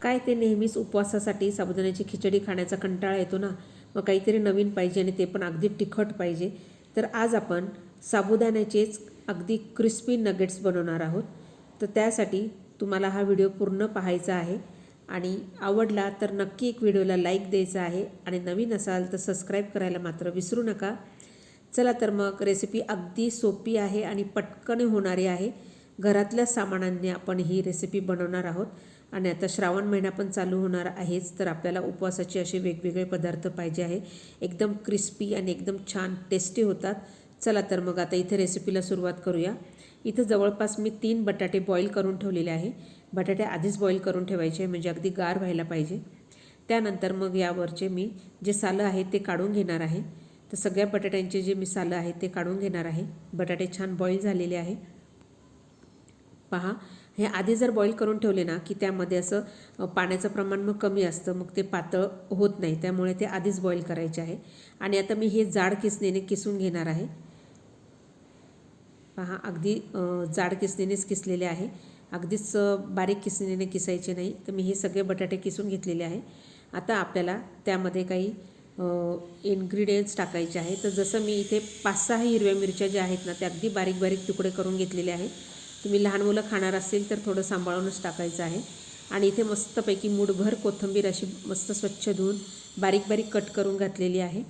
काय ते नेहमीच उपवासासाठी साबुदाण्याची खिचडी खाण्याचा कंटाळा येतो ना, मग काहीतरी नवीन पाहिजे आणि ते पण अगदी तिखट पाहिजे. तर आज आपण साबुदाण्याचेच अगदी क्रिस्पी नगेट्स बनवणार आहोत. तर त्यासाठी तुम्हाला हा व्हिडिओ पूर्ण पाहायचा आहे आणि आवडला तर नक्की एक व्हिडिओला लाईक द्यायचा आहे आणि नवीन असाल तर सबस्क्राईब करायला मात्र विसरू नका. चला तर मग रेसिपी अगदी सोपी आहे आणि पटकन होणारी आहे. घरातल्या सामानांनी आपण ही रेसिपी बनवणार आहोत आणि आता श्रावण महिना पण चालू होणार आहेच, तर आपल्याला उपवासाचे असे वेगवेगळे पदार्थ पाहिजे आहे. एकदम क्रिस्पी आणि एकदम छान टेस्टी होतात. चला तर मग आता इथे रेसिपीला सुरुवात करूया. इथं जवळपास मी 3 बटाटे बॉईल करून ठेवलेले आहे. बटाटे आधीच बॉईल करून ठेवायचे म्हणजे अगदी गार व्हायला पाहिजे. त्यानंतर मग यावरचे मी जे सालं आहे ते काढून घेणार आहे. तर सगळ्या बटाट्यांचे जे मी सालं आहे ते काढून घेणार आहे. बटाटे छान बॉईल झालेले आहे. पहा, हे आधी जर बॉईल करून ठेवले ना की त्यामध्ये असं पाण्याचं प्रमाण मग कमी असतं, मग ते पातळ होत नाही. त्यामुळे ते आधीच बॉईल करायचे आहे. आणि आता मी हे जाड किसणीने किसून घेणार आहे. पहा, अगदी जाड किसणीनेच किसलेले आहे. अगदीच बारीक किसणीने किसायचे नाही. तर मी हे सगळे बटाटे किसून घेतलेले आहे. आता आपल्याला त्यामध्ये काही इन्ग्रेडियंट्स टाकायचे आहे. तर जसं मी इथे 5-6 हिरव्या मिरच्या ज्या आहेत ना त्या अगदी बारीक बारीक तुकडे करून घेतलेले आहे. तुम्ही लहान मुलं खाणार असेल तर थोडं सांभाळूनच टाकायचं आहे. आणि इथे मस्तपैकी मूठभर कोथिंबीर अशी मस्त स्वच्छ धुवून बारीक बारीक कट करून घातलेली आहे.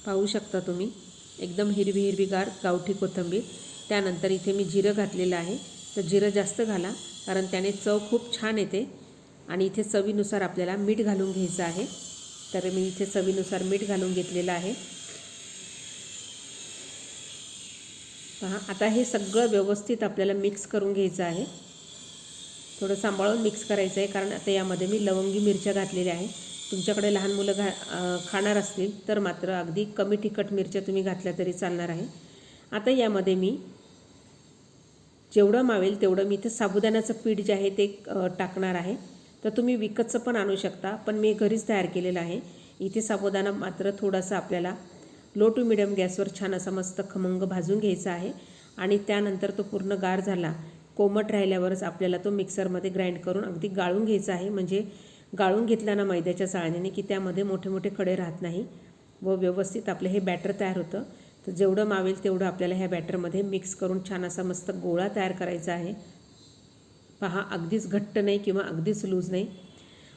पाहू शकता तुम्ही, एकदम हिरवी हिरवीगार गावठी कोथिंबीर. त्यानंतर इथे मी जिरं घातलेलं आहे. तर जिरं जास्त घाला कारण त्याने चव खूप छान येते. आणि इथे चवीनुसार आपल्याला मीठ घालून घ्यायचं आहे. तर मी इथे चवीनुसार मीठ घालून घेतलेलं आहे. पहा, आता हे सगळं व्यवस्थित आपल्याला मिक्स करून घ्यायचं आहे. थोडं सांभाळून मिक्स करायचं आहे कारण आता यामध्ये मी लवंगी मिरच्या घातलेल्या आहे. तुमच्याकडे लहान मुलं खाणार असतील तर मात्र अगदी कमी तिखट मिरच्या तुम्ही घातल्या तरी चालणार आहे. आता यामध्ये मी जेवढं मावेल तेवढं मी इथे साबुदाण्याचं पीठ जे आहे ते टाकणार आहे. तर तुम्ही विकतचं पण आणू शकता, पण मी घरीच तयार केलेलं आहे. इथे साबुदाणा मात्र थोडासा आपल्याला लो टू मिडियम गॅसवर छान असा मस्त खमंग भाजून घ्यायचा आहे. आणि त्यानंतर तो पूर्ण गार झाला, कोमट राहिल्यावरच आपल्याला तो मिक्सरमध्ये ग्राइंड करून अगदी गाळून घ्यायचा आहे. म्हणजे गाळून घेतला ना मैद्याच्या चाळणीने की त्यामध्ये मोठे मोठे खडे राहत नाही व व्यवस्थित आपलं हे बॅटर तयार होतं. तर जेवढं मावेल तेवढं आपल्याला ह्या बॅटरमध्ये मिक्स करून छान असा मस्त गोळा तयार करायचा आहे. पहा, अगदीच घट्ट नाही किंवा अगदीच लूज नाही.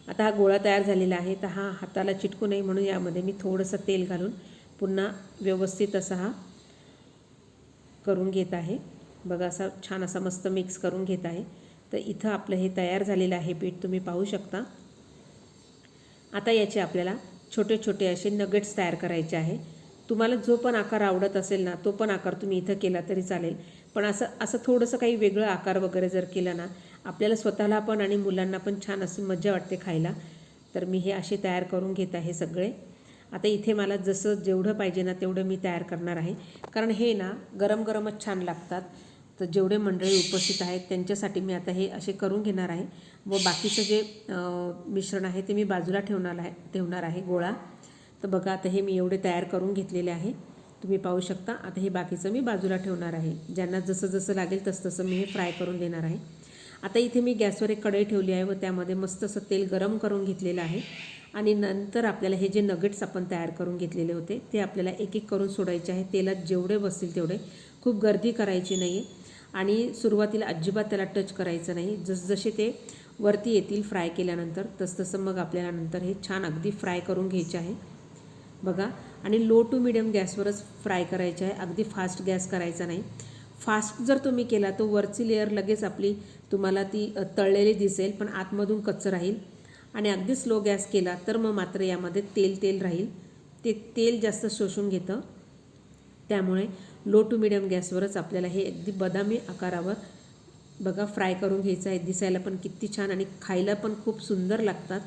आता हा गोळा तयार झालेला आहे. तर हा हाताला चिटकू नये म्हणून यामध्ये मी थोडंसं तेल घालून पुन्हा व्यवस्थित असा हा करून घेत आहे. बघा, असा छान असा मस्त मिक्स करून घेत आहे. तर इथं आपलं हे तयार झालेलं आहे पीठ, तुम्ही पाहू शकता. आता याचे आपल्याला छोटे छोटे असे नगेट्स तयार करायचे आहे. तुम्हाला जो पण आकार आवडत असेल ना तो पण आकार तुम्ही इथं केला तरी चालेल. पण असं थोडंसं काही वेगळं आकार वगैरे जर केलं ना आपल्याला स्वतःला पण आणि मुलांना पण छान अशी मजा वाटते खायला. तर मी हे असे तयार करून घेत आहे सगळे. आता इथे मला जसं जेवढं पाहिजे ना तेवढं मी तयार करणार आहे कारण हे ना गरम गरमच छान लागतात. तर जेवढे मंडळी उपस्थित आहेत त्यांच्यासाठी मी आता हे असे करून घेणार आहे व बाकीचं जे मिश्रण आहे ते मी बाजूला ठेवणार आहे गोळा. तर बघा, आता हे मी एवढे तयार करून घेतलेले आहे, तुम्ही पाहू शकता. आता हे बाकीचं मी बाजूला ठेवणार आहे. ज्यांना जसं जसं लागेल तसं मी हे फ्राय करून देणार आहे. आता इथे मी गॅसवर एक कढई ठेवली आहे व त्यामध्ये मस्त असं तेल गरम करून घेतलेलं आहे. आणि नंतर आपल्याला हे जे नगेट्स आपण तयार करून घेतलेले होते ते आपल्याला एक एक करून सोडायचे आहे. तेलात जेवढे बसतील तेवढे, खूप गर्दी करायची नाही आहे आणि सुरुवातीला अजिबात त्याला टच करायचं नाही. जसजसे ते वरती येतील फ्राय केल्यानंतर तसतसं मग आपल्याला नंतर हे छान अगदी फ्राय करून घ्यायचे आहे. बघा, आणि लो टू मिडियम गॅसवरच फ्राय करायचे आहे, अगदी फास्ट गॅस करायचा नाही. फास्ट जर तुम्ही केला तो वरची लेअर लगेच आपली तुम्हाला ती तळलेली दिसेल पण आतमधून कच्चं राहील. आणि अगदी स्लो गॅस केला तर मग मात्र यामध्ये तेल राहील, ते तेल जास्त शोषून घेतं. त्यामुळे लो टू मिडियम गॅसवरच आपल्याला हे अगदी बदामी आकारावर बघा फ्राय करून घ्यायचं आहे. दिसायला पण किती छान आणि खायला पण खूप सुंदर लागतात.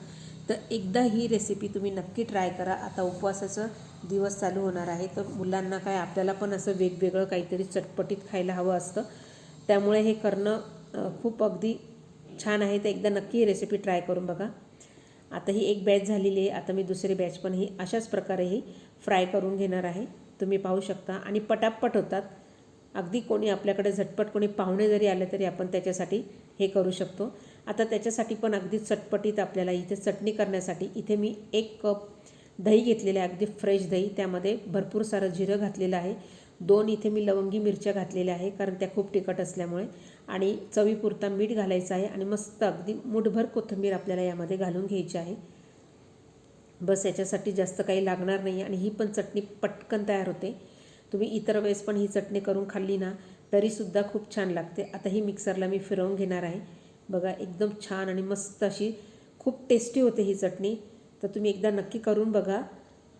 तर एकदा ही रेसिपी तुम्ही नक्की ट्राय करा. आता उपवासाचं दिवस चालू होणार आहे तर मुलांना काय आपल्याला पण असं वेगवेगळं काहीतरी चटपटीत खायला हवं असतं. त्यामुळे हे करणं खूप अगदी छान आहे. तर एकदा नक्की ही रेसिपी ट्राय करून बघा. आता ही एक बॅच झालेली आहे. आता मी दुसरी बॅच पण ही अशाच प्रकारे ही फ्राय करून घेणार आहे. तुम्ही पाहू शकता आणि पटापट होतात. अगदी कोणी आपल्याकडे झटपट कोणी पाहुणे जरी आले तरी आपण त्याच्यासाठी हे करू शकतो. आता त्याच्यासाठी पण अगदी चटपटीत आपल्याला इथे चटणी करण्यासाठी इथे मी 1 कप दही घेतलेलं आहे, अगदी फ्रेश दही. त्यामध्ये भरपूर सारं जिरं घातलेलं आहे. 2 इथे मी लवंगी मिरच्या घातलेल्या आहे, कारण त्या खूप तिखट असल्यामुळे. आणि चवीपुरता मीठ घालायचं आहे आणि मस्त अगदी मूठभर कोथिंबीर आपल्याला यामध्ये घालून घ्यायची आहे. बस याच्यासाठी जास्त काही लागणार नाही आणि ही पण चटणी पटकन तयार होते. तुम्ही इतर वेळेस पण ही चटणी करून खाल्ली ना तरीसुद्धा खूप छान लागते. आता ही मिक्सरला मी फिरवून घेणार आहे. बघा एकदम छान आणि मस्त अशी खूप टेस्टी होते ही चटणी. तर तुम्ही एकदा नक्की करून बघा,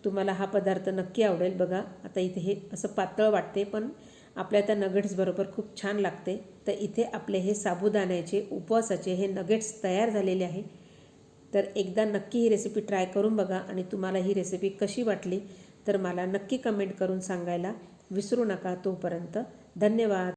तुम्हाला हा पदार्थ नक्की आवडेल. बघा आता इथे हे असं पातळ वाटते, पण आपल्या त्या नगेट्सबरोबर खूप छान लागते. तर इथे आपले हे साबुदाण्याचे उपवासाचे हे नगेट्स तयार झालेले आहे. तर एकदा नक्की ही रेसिपी ट्राय करून बघा आणि तुम्हाला ही रेसिपी कशी वाटली तर मला नक्की कमेंट करून सांगायला विसरू नका. तोपर्यंत धन्यवाद.